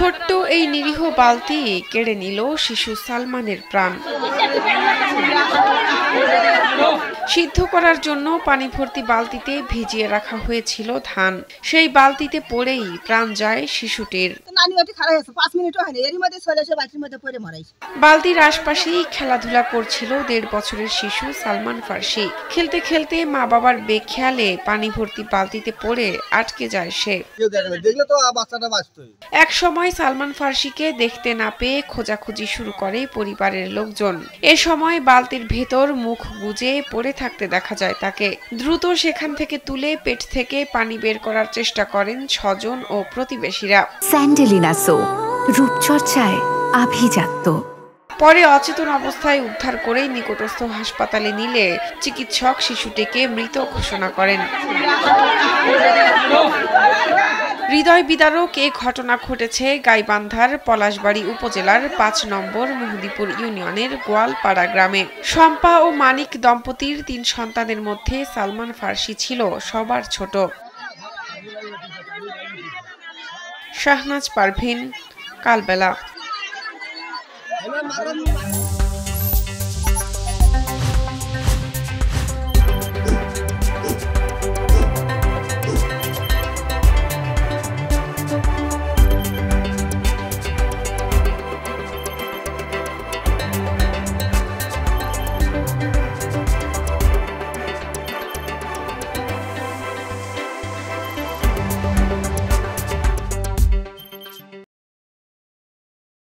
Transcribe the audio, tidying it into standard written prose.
ছোট্ট এই নিরীহ বালতি কেড়ে নিল শিশু সালমানের প্রাণ। সিদ্ধ করার জন্য পানি ভর্তি বালতিতে ভিজিয়ে রাখা হয়েছিল ধান। সেই বালতিতে পড়েই প্রাণ যায় শিশুটির। বালতির আশপাশেই খেলাধুলা করছিল 1.5 বছরের শিশু সালমান ফার্সি। খেলতে খেলতে মা বাবার বেখেয়ালে পানি ভর্তি বালতিতে পড়ে আটকে যায় সে। এক সময় সালমান ফার্সিকে দেখতে না পেয়ে খোঁজাখুঁজি শুরু করে পরিবারের লোকজন। এ সময় বালতির ভেতর মুখ গুজে পড়ে থাকতে দেখা যায় তাকে। দ্রুত সেখান থেকে তুলে পেট থেকে পানি বের করার চেষ্টা করেন স্বজন ও প্রতিবেশীরা। স্যান্ডেলিনা সো, রূপচর্চায় আভিজাত্য। পরে অচেতন অবস্থায় উদ্ধার করে নিকটস্থ হাসপাতালে নিলে চিকিৎসক শিশুটিকে মৃত ঘোষণা করেন। হৃদয় বিদারক এ ঘটনা ঘটেছে গাইবান্ধার পলাশবাড়ী উপজেলার 5 নম্বর মেহেদীপুর ইউনিয়নের গোয়ালপাড়া গ্রামে। শম্পা ও মানিক দম্পতির 3 সন্তানের মধ্যে সালমান ফার্সি ছিল সবার ছোট। শাহনাজ পারভীন, কালবেলা।